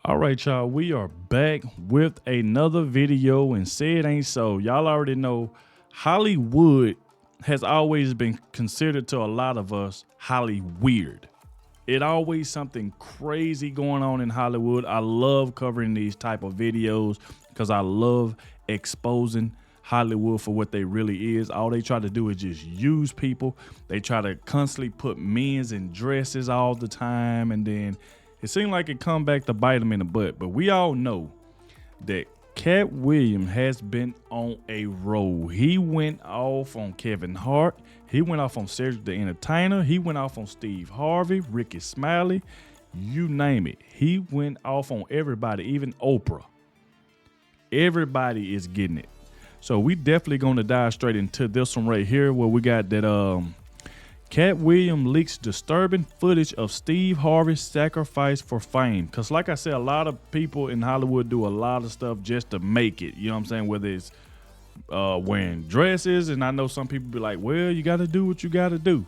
All right, y'all, we are back with another video, and say it ain't so. Y'all already know Hollywood has always been considered to a lot of us Holly weird. It always something crazy going on in Hollywood. I love covering these type of videos because I love exposing Hollywood for what they really is. All they try to do is just use people. They try to constantly put men's in dresses all the time, and then it seemed like it come back to bite them in the butt. But we all know that Katt Williams has been on a roll. He went off on Kevin Hart. He went off on Cedric the Entertainer. He went off on Steve Harvey, Ricky Smiley, you name it. He went off on everybody, even Oprah. Everybody is getting it. So we definitely going to dive straight into this one right here, where we got that Katt Williams leaks disturbing footage of Steve Harvey's sacrifice for fame. Because like I said, a lot of people in Hollywood do a lot of stuff just to make it. You know what I'm saying? Whether it's wearing dresses, and I know some people be like, well, you got to do what you got to do.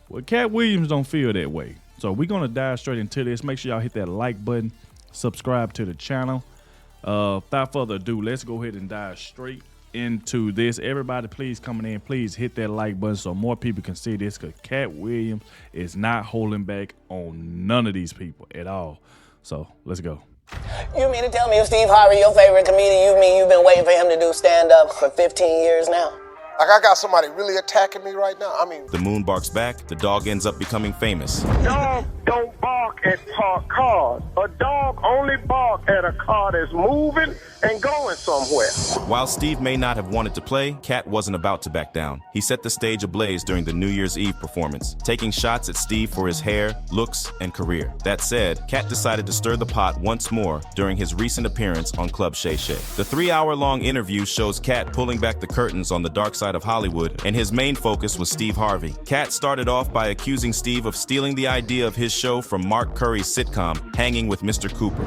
Well, Katt Williams don't feel that way. So we're going to dive straight into this. Make sure y'all hit that like button, subscribe to the channel. Without further ado, let's go ahead and dive straight into this. Everybody please coming in, please hit that like button so more people can see this, because Katt Williams is not holding back on none of these people at all. So let's go. You mean to tell me if Steve Harvey your favorite comedian, you mean you've been waiting for him to do stand-up for 15 years now? Like, I got somebody really attacking me right now. I mean, The moon barks back, the dog ends up becoming famous. Dog don't bark at parked cars. A dog only bark at a car that's moving and going somewhere. While Steve may not have wanted to play, Katt wasn't about to back down. He set the stage ablaze during the New Year's Eve performance, taking shots at Steve for his hair, looks, and career. That said, Katt decided to stir the pot once more during his recent appearance on Club Shay Shay. The 3-hour-long interview shows Katt pulling back the curtains on the dark side of Hollywood, and his main focus was Steve Harvey. Katt started off by accusing Steve of stealing the idea of his show from Mark Curry's sitcom, Hanging with Mr. Cooper.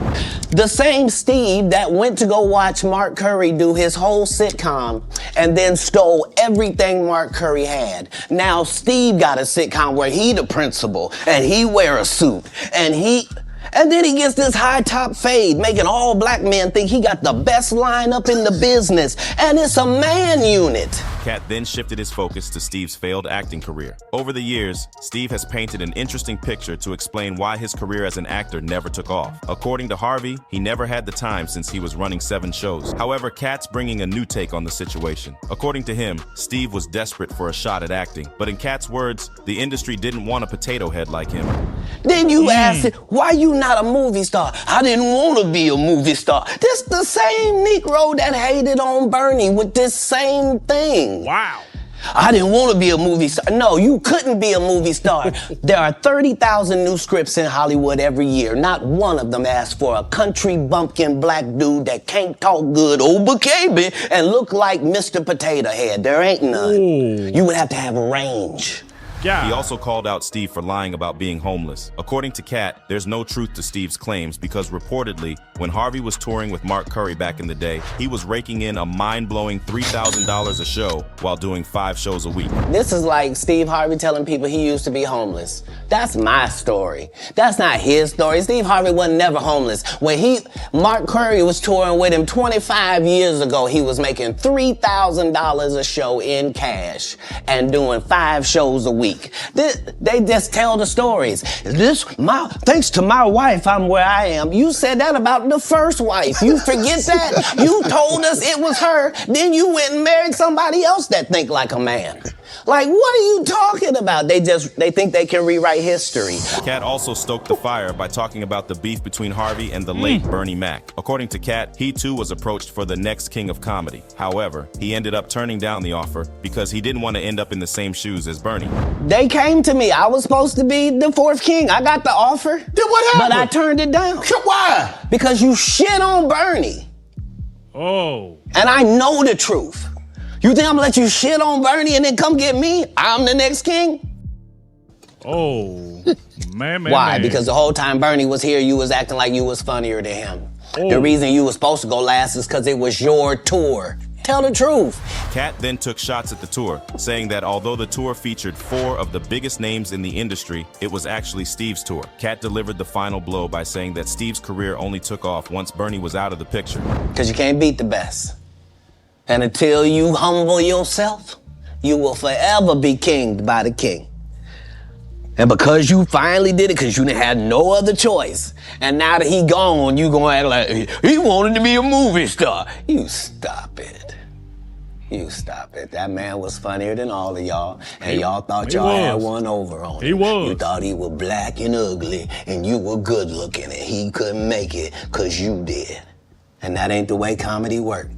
The same Steve that went to go watch Mark Curry do his whole sitcom and then stole everything Mark Curry had. Now Steve got a sitcom where he the principal and he wear a suit and then he gets this high top fade, making all black men think he got the best lineup in the business, and it's a man unit. Katt then shifted his focus to Steve's failed acting career. Over the years, Steve has painted an interesting picture to explain why his career as an actor never took off. According to Harvey, he never had the time since he was running 7 shows. However, Katt's bringing a new take on the situation. According to him, Steve was desperate for a shot at acting, but in Katt's words, the industry didn't want a potato head like him. Then you ask it, why you not a movie star? I didn't want to be a movie star. This the same Negro that hated on Bernie with this same thing. Wow. I didn't want to be a movie star. No, you couldn't be a movie star. There are 30,000 new scripts in Hollywood every year. Not one of them asks for a country bumpkin black dude that can't talk good, baby, and look like Mr. Potato Head. There ain't none. Ooh. You would have to have range. Yeah. He also called out Steve for lying about being homeless. According to Katt, there's no truth to Steve's claims because reportedly, when Harvey was touring with Mark Curry back in the day, he was raking in a mind-blowing $3,000 a show while doing 5 shows a week. This is like Steve Harvey telling people he used to be homeless. That's my story. That's not his story. Steve Harvey wasn't never homeless. When Mark Curry was touring with him 25 years ago, he was making $3,000 a show in cash and doing 5 shows a week. They just tell the stories. Thanks to my wife, I'm where I am. You said that about the first wife. You forget that? You told us it was her, then you went and married somebody else that think like a man. Like, what are you talking about? They think they can rewrite history. Katt also stoked the fire by talking about the beef between Harvey and the late Bernie Mac. According to Katt, he too was approached for the next king of comedy. However, he ended up turning down the offer because he didn't want to end up in the same shoes as Bernie. They came to me. I was supposed to be the 4th king. I got the offer. then what happened? But I turned it down. Why? Because you shit on Bernie. Oh. And I know the truth. You think I'm gonna let you shit on Bernie and then come get me? I'm the next king? Oh. man. Why? Because the whole time Bernie was here, you was acting like you was funnier than him. Oh. The reason you was supposed to go last is because it was your tour. Tell the truth. Katt then took shots at the tour, saying that although the tour featured 4 of the biggest names in the industry, it was actually Steve's tour. Katt delivered the final blow by saying that Steve's career only took off once Bernie was out of the picture. Because you can't beat the best. And until you humble yourself, you will forever be kinged by the king. And because you finally did it, because you didn't have no other choice, and now that he gone, you gonna act like he wanted to be a movie star. You stop it. You stop it. That man was funnier than all of y'all, and y'all thought y'all had one over on him. He was. You thought he was black and ugly, and you were good looking, and he couldn't make it because you did. And that ain't the way comedy works.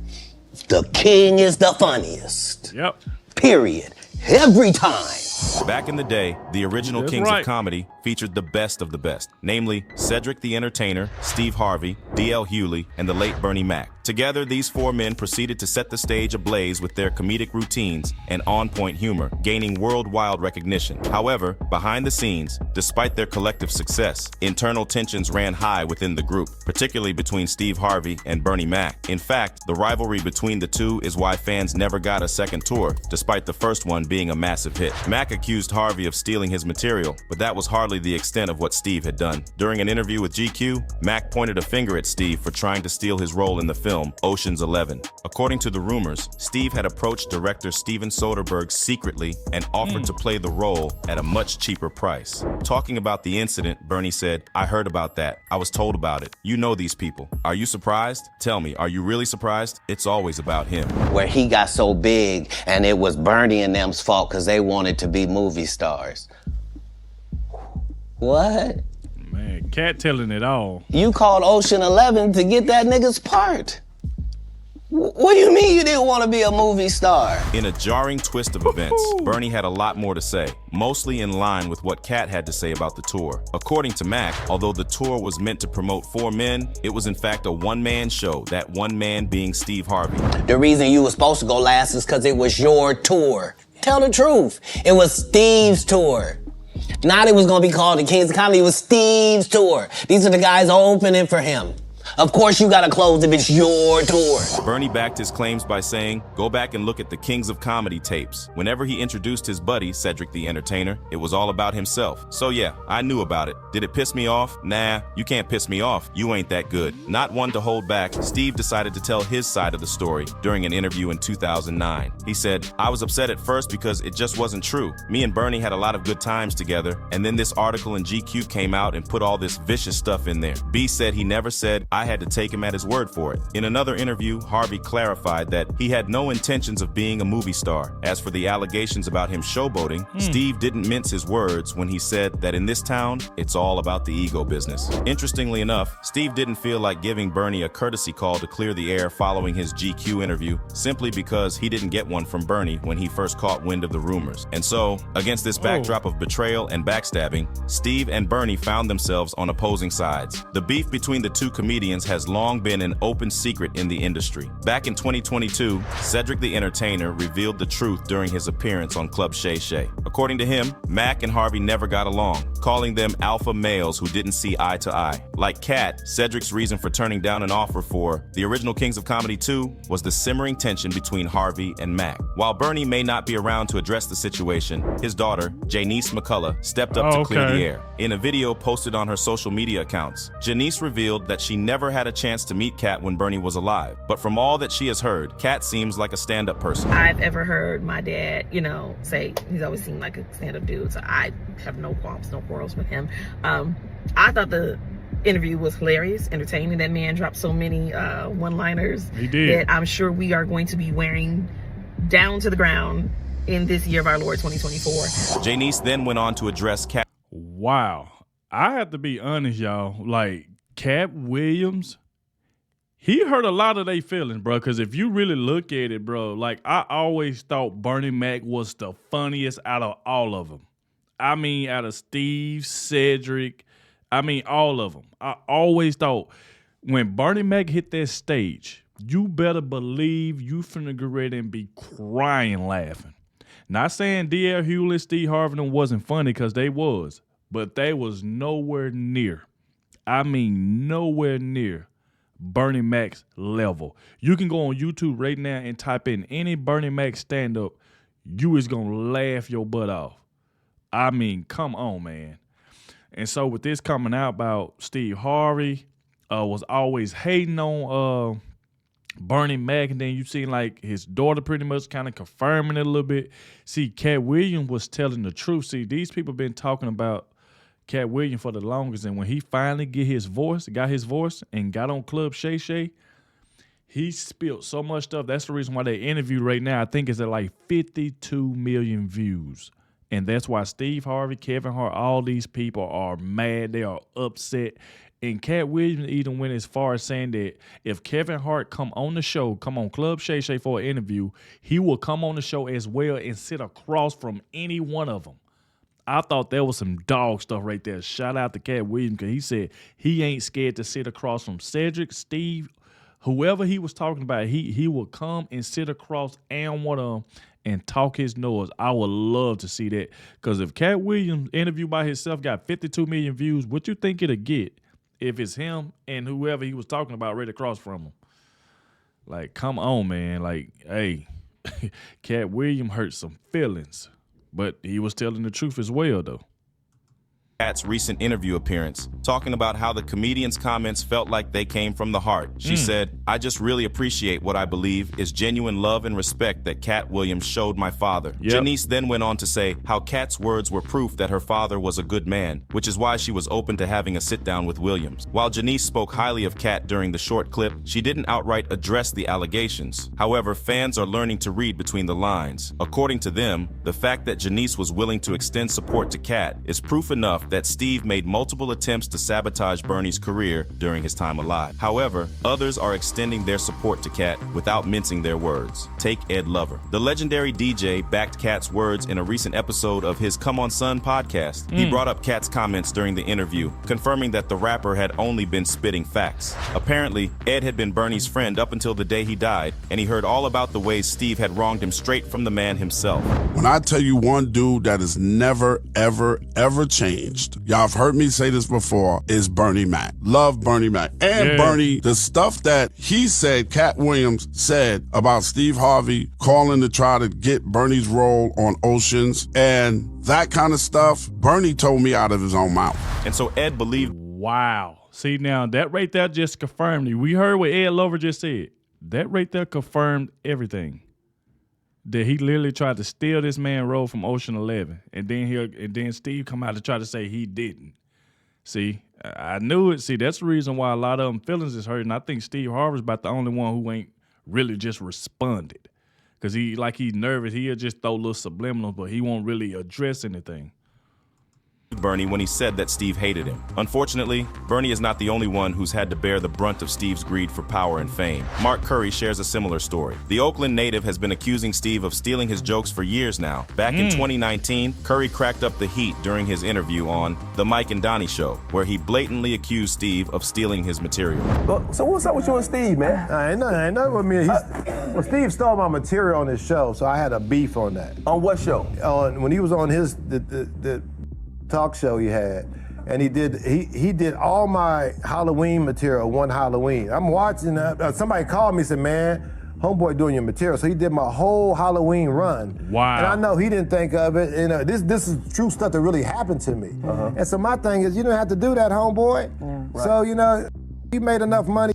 The king is the funniest. Yep. Period. Every time. Back in the day, the original That's Kings right. of Comedy featured the best of the best, namely Cedric the Entertainer, Steve Harvey, D.L. Hewley, and the late Bernie Mac. Together, these 4 men proceeded to set the stage ablaze with their comedic routines and on-point humor, gaining worldwide recognition. However, behind the scenes, despite their collective success, internal tensions ran high within the group, particularly between Steve Harvey and Bernie Mac. In fact, the rivalry between the two is why fans never got a second tour, despite the first one being a massive hit. Mac accused Harvey of stealing his material, but that was hardly the extent of what Steve had done. During an interview with GQ, Mac pointed a finger at Steve for trying to steal his role in the film Ocean's 11. According to the rumors, Steve had approached director Steven Soderbergh secretly and offered to play the role at a much cheaper price. Talking about the incident, Bernie said, "I heard about that. I was told about it. You know these people. Are you surprised? Tell me, are you really surprised? It's always about him." Where he got so big, and it was Bernie and them's fault because they wanted to be movie stars. What? Man, Katt telling it all. You called Ocean 11 to get that nigga's part. What do you mean you didn't want to be a movie star? In a jarring twist of events, Bernie had a lot more to say, mostly in line with what Katt had to say about the tour. According to Mac, although the tour was meant to promote 4 men, it was in fact a one-man show, that one man being Steve Harvey. The reason you were supposed to go last is because it was your tour. Tell the truth. It was Steve's tour. Not it was going to be called the Kings of Comedy. It was Steve's tour. These are the guys opening for him. Of course you gotta close if it's your tour. Bernie backed his claims by saying, "Go back and look at the Kings of Comedy tapes. Whenever he introduced his buddy, Cedric the Entertainer, it was all about himself. So yeah, I knew about it. Did it piss me off? Nah, you can't piss me off. You ain't that good." Not one to hold back, Steve decided to tell his side of the story during an interview in 2009. He said, "I was upset at first because it just wasn't true. Me and Bernie had a lot of good times together, and then this article in GQ came out and put all this vicious stuff in there." B said he never said, "I had to take him at his word for it." In another interview, Harvey clarified that he had no intentions of being a movie star. As for the allegations about him showboating, Steve didn't mince his words when he said that in this town, it's all about the ego business. Interestingly enough, Steve didn't feel like giving Bernie a courtesy call to clear the air following his GQ interview, simply because he didn't get one from Bernie when he first caught wind of the rumors. And so, against this backdrop of betrayal and backstabbing, Steve and Bernie found themselves on opposing sides. The beef between the two comedians has long been an open secret in the industry. Back in 2022, Cedric the Entertainer revealed the truth during his appearance on Club Shay Shay. According to him, Mac and Harvey never got along, calling them alpha males who didn't see eye to eye. Like Katt, Cedric's reason for turning down an offer for the original Kings of Comedy 2 was the simmering tension between Harvey and Mac. While Bernie may not be around to address the situation, his daughter, Janice McCullough, stepped up to clear the air. In a video posted on her social media accounts, Janice revealed that she never had a chance to meet Katt when Bernie was alive. But from all that she has heard, Katt seems like a stand-up person. I've ever heard my dad, say he's always seemed like a stand-up dude, so I have no qualms, no quarrels with him. I thought the interview was hilarious, entertaining. That man dropped so many one-liners that I'm sure we are going to be wearing down to the ground in this year of our Lord 2024. Janice then went on to address Katt. Wow. I have to be honest, y'all. Like, Katt Williams, he hurt a lot of their feelings, bro. Because if you really look at it, bro, like, I always thought Bernie Mac was the funniest out of all of them. I mean, out of Steve, Cedric, all of them. I always thought when Bernie Mac hit that stage, you better believe you finna get ready and be crying laughing. Not saying D.L. Hewlett, Steve Harvey wasn't funny, because they was. But they was nowhere near. I mean, nowhere near Bernie Mac's level. You can go on YouTube right now and type in any Bernie Mac stand-up. You is going to laugh your butt off. I mean, come on, man. And so with this coming out about Steve Harvey, was always hating on Bernie Mac, and then you see like his daughter pretty much kind of confirming it a little bit. See, Katt Williams was telling the truth. See, these people been talking about Katt Williams for the longest, and when he finally got his voice and got on Club Shay Shay, he spilled so much stuff. That's the reason why they interviewed right now. I think it's at like 52 million views. And that's why Steve Harvey, Kevin Hart, all these people are mad. They are upset. And Katt Williams even went as far as saying that if Kevin Hart come on Club Shay Shay for an interview, he will come on the show as well and sit across from any one of them. I thought that was some dog stuff right there. Shout out to Katt Williams, because he said he ain't scared to sit across from Cedric, Steve, whoever he was talking about. He will come and sit across and one of them and talk his noise. I would love to see that, because if Katt Williams' interview by himself got 52 million views, what you think it'll get if it's him and whoever he was talking about right across from him? Like, come on, man. Like, hey, Katt Williams hurt some feelings, but he was telling the truth as well, though. Katt's recent interview appearance, talking about how the comedian's comments felt like they came from the heart. She said, "I just really appreciate what I believe is genuine love and respect that Katt Williams showed my father." Yep. Janice then went on to say how Katt's words were proof that her father was a good man, which is why she was open to having a sit-down with Williams. While Janice spoke highly of Katt during the short clip, she didn't outright address the allegations. However, fans are learning to read between the lines. According to them, the fact that Janice was willing to extend support to Katt is proof enough that Steve made multiple attempts to sabotage Bernie's career during his time alive. However, others are extending their support to Katt without mincing their words. Take Ed Lover. The legendary DJ backed Katt's words in a recent episode of his Come On Son podcast. He brought up Katt's comments during the interview, confirming that the rapper had only been spitting facts. Apparently, Ed had been Bernie's friend up until the day he died, and he heard all about the ways Steve had wronged him straight from the man himself. When I tell you one dude that has never, ever, ever changed, y'all have heard me say this before, is Bernie Mac. Love Bernie Mac. And Bernie, the stuff that he said, Katt Williams said about Steve Harvey calling to try to get Bernie's role on Oceans and that kind of stuff, Bernie told me out of his own mouth. And so Ed believed. Wow. See, now that right there just confirmed it. We heard what Ed Lover just said. That right there confirmed everything. That he literally tried to steal this man role from Ocean 11, and then Steve come out to try to say he didn't. See, I knew it. See, that's the reason why a lot of them feelings is hurting. I think Steve Harvey's about the only one who ain't really just responded, because he's nervous. He'll just throw little subliminals, but he won't really address anything. Bernie when he said that Steve hated him. Unfortunately, Bernie is not the only one who's had to bear the brunt of Steve's greed for power and fame. Mark Curry shares a similar story. The Oakland native has been accusing Steve of stealing his jokes for years now. Back in 2019, Curry cracked up the heat during his interview on The Mike and Donnie Show, where he blatantly accused Steve of stealing his material. So what's up with you and Steve, man? Ain't nothing with me. Well, Steve stole my material on his show, so I had a beef on that. On what show? When he was on his the talk show he had, and he did all my Halloween material one Halloween. I'm watching, somebody called me and said, "Man, homeboy doing your material." So he did my whole Halloween run. Wow. And I know he didn't think of it, and this is true stuff that really happened to me. And so my thing is, you don't have to do that, homeboy. Yeah. So, you made enough money.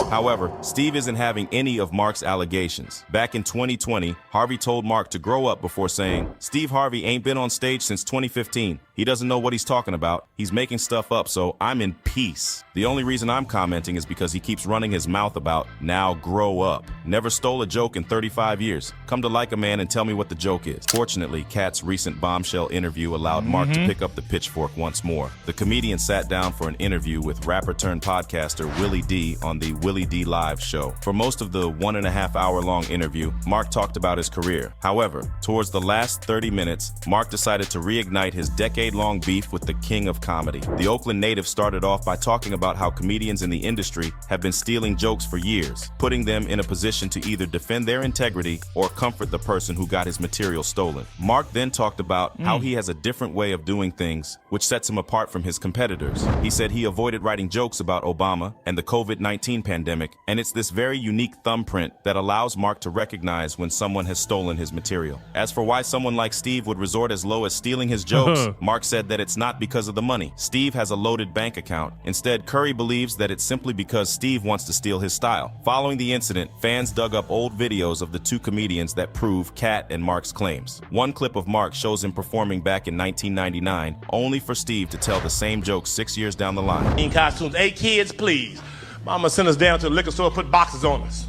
However, Steve isn't having any of Mark's allegations. Back in 2020, Harvey told Mark to grow up before saying, "Steve Harvey ain't been on stage since 2015. He doesn't know what he's talking about. He's making stuff up, so I'm in peace. The only reason I'm commenting is because he keeps running his mouth about, now grow up. Never stole a joke in 35 years. Come to like a man and tell me what the joke is." Fortunately, Katt's recent bombshell interview allowed Mark to pick up the pitchfork once more. The comedian sat down for an interview with rapper-turned-podcaster podcaster Willie D on the Willie D Live show. For most of the 1.5-hour-long interview, Mark talked about his career. However, towards the last 30 minutes, Mark decided to reignite his decade-long beef with the king of comedy. The Oakland native started off by talking about how comedians in the industry have been stealing jokes for years, putting them in a position to either defend their integrity or comfort the person who got his material stolen. Mark then talked about how he has a different way of doing things, which sets him apart from his competitors. He said he avoided writing jokes about Obama and the COVID-19 pandemic, and it's this very unique thumbprint that allows Mark to recognize when someone has stolen his material. As for why someone like Steve would resort as low as stealing his jokes, Mark said that it's not because of the money. Steve has a loaded bank account. Instead, Curry believes that it's simply because Steve wants to steal his style. Following the incident, fans dug up old videos of the two comedians that prove Katt and Mark's claims. One clip of Mark shows him performing back in 1999, only for Steve to tell the same joke 6 years down the line. In costumes, 8 kids, please. Mama sent us down to the liquor store, put boxes on us.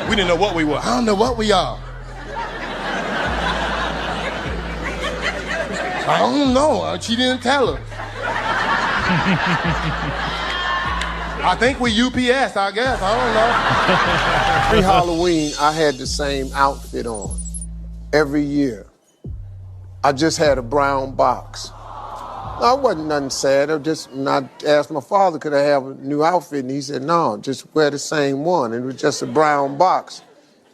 We didn't know what we were. I don't know what we are. I don't know. She didn't tell us. I think we UPS, I guess. I don't know. Every Halloween, I had the same outfit on. Every year. I just had a brown box. I wasn't nothing sad. I asked my father, could I have a new outfit? And he said, no, just wear the same one. And it was just a brown box.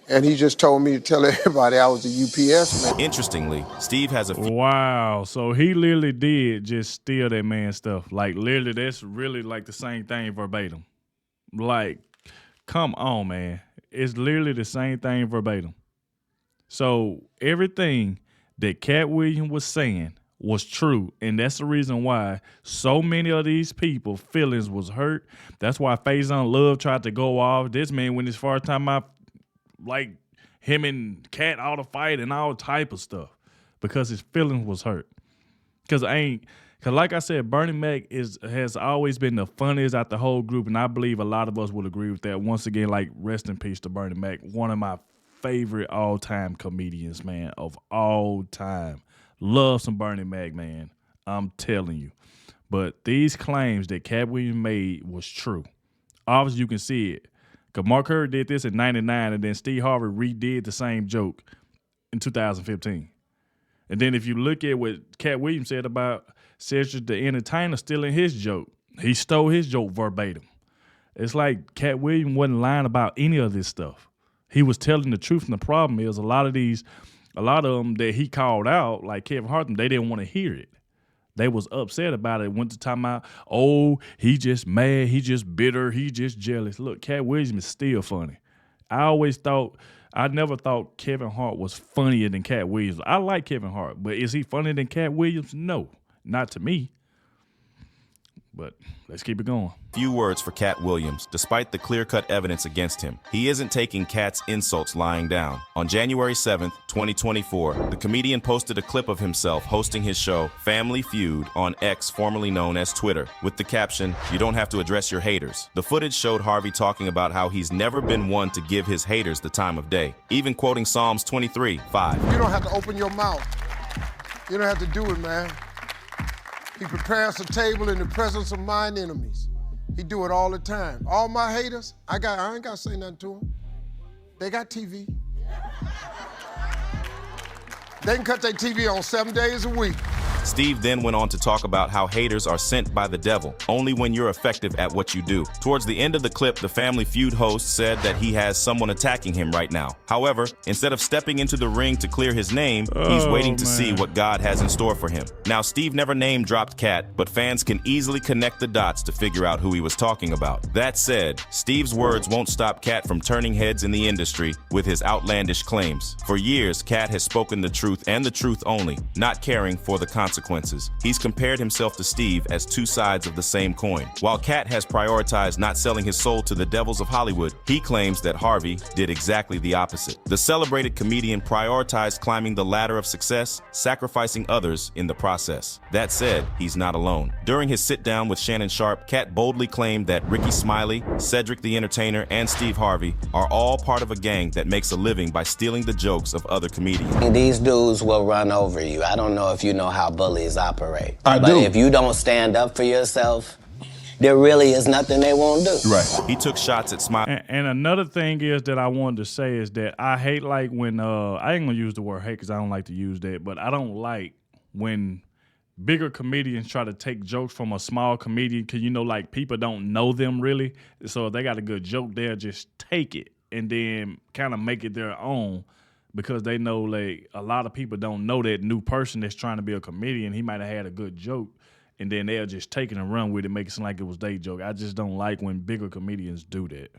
And he just told me to tell everybody I was a UPS man. Interestingly, Steve has a Wow, so he literally did just steal that man's stuff. Like, literally, that's really like the same thing verbatim. Like, come on, man. It's literally the same thing verbatim. So everything that Katt Williams was saying was true, and that's the reason why so many of these people feelings was hurt. That's why Faison Love tried to go off. This man went as far as time out, like him and Katt all the fight and all type of stuff because his feelings was hurt. Cause like I said, Bernie Mac has always been the funniest out the whole group, and I believe a lot of us would agree with that. Once again, like, rest in peace to Bernie Mac, one of my favorite all-time comedians, man, of all time. Love some Bernie Mac, man. I'm telling you. But these claims that Katt Williams made was true. Obviously, you can see it. Because Mark Curry did this in 99, and then Steve Harvey redid the same joke in 2015. And then if you look at what Katt Williams said about Cedric the Entertainer stealing his joke, he stole his joke verbatim. It's like Katt Williams wasn't lying about any of this stuff. He was telling the truth, and the problem is a lot of them that he called out, like Kevin Hart, they didn't want to hear it. They was upset about it, went to time out, oh, he just mad, he just bitter, he just jealous. Look, Katt Williams is still funny. I never thought Kevin Hart was funnier than Katt Williams. I like Kevin Hart, but is he funnier than Katt Williams? No, not to me. But let's keep it going. Few words for Katt Williams, despite the clear-cut evidence against him. He isn't taking Katt's insults lying down. On January 7th, 2024, the comedian posted a clip of himself hosting his show, Family Feud, on X, formerly known as Twitter, with the caption, "You don't have to address your haters." The footage showed Harvey talking about how he's never been one to give his haters the time of day, even quoting Psalms 23:5. You don't have to open your mouth. You don't have to do it, man. He prepares a table in the presence of mine enemies. He do it all the time. All my haters, I ain't got to say nothing to them. They got TV. They can cut their TV on 7 days a week. Steve then went on to talk about how haters are sent by the devil, only when you're effective at what you do. Towards the end of the clip, the Family Feud host said that he has someone attacking him right now. However, instead of stepping into the ring to clear his name, he's waiting to see what God has in store for him. Now, Steve never name-dropped Katt, but fans can easily connect the dots to figure out who he was talking about. That said, Steve's words won't stop Katt from turning heads in the industry with his outlandish claims. For years, Katt has spoken the truth and the truth only, not caring for the consequences. He's compared himself to Steve as two sides of the same coin. While Katt has prioritized not selling his soul to the devils of Hollywood, he claims that Harvey did exactly the opposite. The celebrated comedian prioritized climbing the ladder of success, sacrificing others in the process. That said, he's not alone. During his sit-down with Shannon Sharpe, Katt boldly claimed that Ricky Smiley, Cedric the Entertainer, and Steve Harvey are all part of a gang that makes a living by stealing the jokes of other comedians. These dudes will run over you. I don't know if you know how bullies operate. I but do. If you don't stand up for yourself, there really is nothing they won't do. Right. He took shots at Smiley. And another thing is that I wanted to say is that I hate like when I ain't gonna use the word hate because I don't like to use that, but I don't like when bigger comedians try to take jokes from a small comedian because, you know, like people don't know them really. So if they got a good joke, they'll just take it and then kind of make it their own because they know like a lot of people don't know that new person that's trying to be a comedian. He might have had a good joke and then they'll just take it and run with it, make it seem like it was their joke. I just don't like when bigger comedians do that.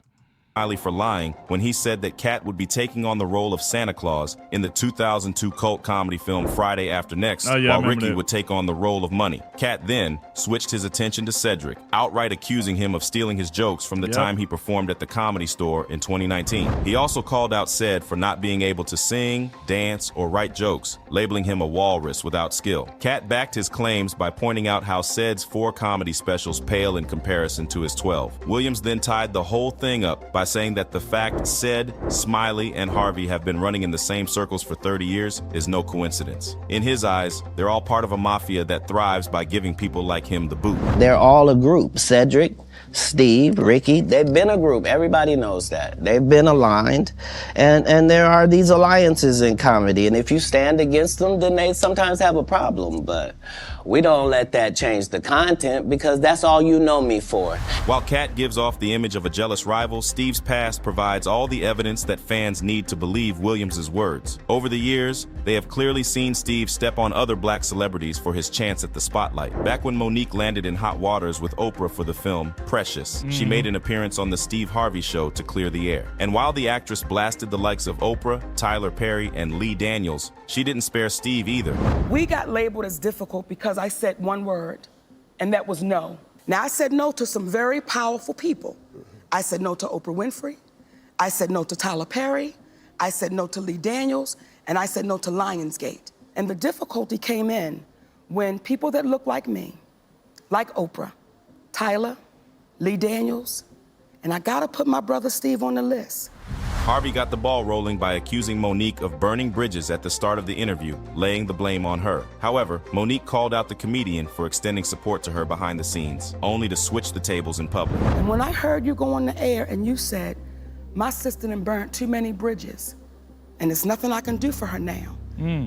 For lying when he said that Katt would be taking on the role of Santa Claus in the 2002 cult comedy film Friday After Next, while Ricky would take on the role of Money. Katt then switched his attention to Cedric, outright accusing him of stealing his jokes from the time he performed at the Comedy Store in 2019. He also called out Ced for not being able to sing, dance, or write jokes, labeling him a walrus without skill. Katt backed his claims by pointing out how Ced's 4 comedy specials pale in comparison to his 12. Williams then tied the whole thing up by saying that the fact Ced, Smiley, and Harvey have been running in the same circles for 30 years is no coincidence. In his eyes, they're all part of a mafia that thrives by giving people like him the boot. They're all a group. Cedric, Steve, Ricky, they've been a group. Everybody knows that. They've been aligned. And there are these alliances in comedy. And if you stand against them, then they sometimes have a problem. But we don't let that change the content because that's all you know me for. While Katt gives off the image of a jealous rival, Steve's past provides all the evidence that fans need to believe Williams' words. Over the years, they have clearly seen Steve step on other black celebrities for his chance at the spotlight. Back when Monique landed in hot waters with Oprah for the film Precious, she made an appearance on the Steve Harvey Show to clear the air. And while the actress blasted the likes of Oprah, Tyler Perry, and Lee Daniels, she didn't spare Steve either. We got labeled as difficult because I said one word, and that was no. Now, I said no to some very powerful people. I said no to Oprah Winfrey. I said no to Tyler Perry. I said no to Lee Daniels. And I said no to Lionsgate. And the difficulty came in when people that look like me, like Oprah, Tyler, Lee Daniels, and I gotta put my brother Steve on the list. Harvey got the ball rolling by accusing Monique of burning bridges at the start of the interview, laying the blame on her. However, Monique called out the comedian for extending support to her behind the scenes, only to switch the tables in public. And when I heard you go on the air and you said, my sister done burnt too many bridges, and there's nothing I can do for her now.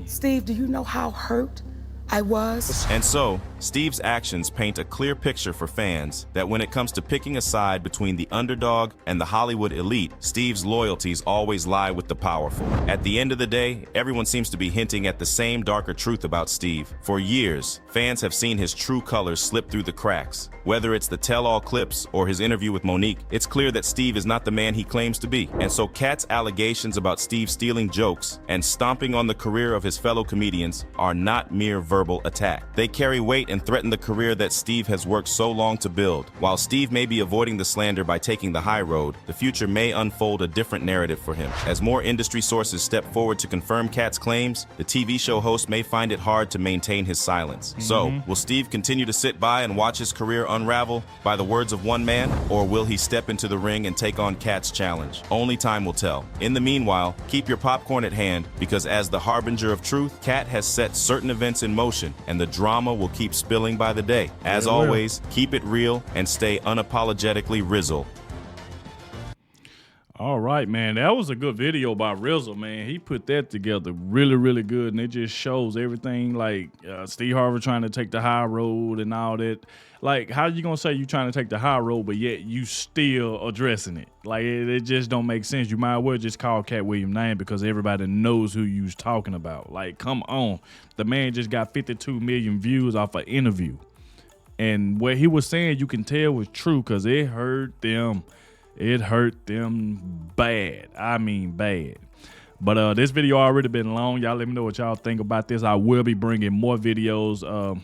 Steve, do you know how hurt I was? And so, Steve's actions paint a clear picture for fans that when it comes to picking a side between the underdog and the Hollywood elite, Steve's loyalties always lie with the powerful. At the end of the day, everyone seems to be hinting at the same darker truth about Steve. For years, fans have seen his true colors slip through the cracks. Whether it's the tell-all clips or his interview with Monique, it's clear that Steve is not the man he claims to be. And so Katt's allegations about Steve stealing jokes and stomping on the career of his fellow comedians are not mere verbal attack. They carry weight and threaten the career that Steve has worked so long to build. While Steve may be avoiding the slander by taking the high road, the future may unfold a different narrative for him. As more industry sources step forward to confirm Katt's claims, the TV show host may find it hard to maintain his silence. So, will Steve continue to sit by and watch his career unravel by the words of one man, or will he step into the ring and take on Katt's challenge? Only time will tell. In the meanwhile, keep your popcorn at hand, because as the harbinger of truth, Katt has set certain events in motion, and the drama will keep spilling by the day. As always, keep it real and stay unapologetically Rizzle. All right, man. That was a good video by Rizzle, man. He put that together really, really good, and it just shows everything, like Steve Harvey trying to take the high road and all that. Like, how you gonna say you trying to take the high road, but yet you still addressing it? Like, it just don't make sense. You might as well just call Katt Williams' name because everybody knows who you's talking about. Like, come on. The man just got 52 million views off an interview. And what he was saying, you can tell was true because it hurt them. It hurt them bad. I mean bad. But this video already been long. Y'all let me know what y'all think about this. I will be bringing more videos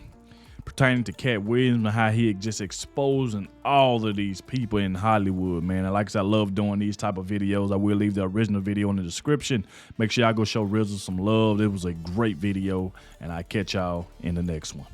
pertaining to Katt Williams and how he just exposing all of these people in Hollywood, man. And like I said, I love doing these type of videos. I will leave the original video in the description. Make sure y'all go show Rizzle some love. It was a great video, and I'll catch y'all in the next one.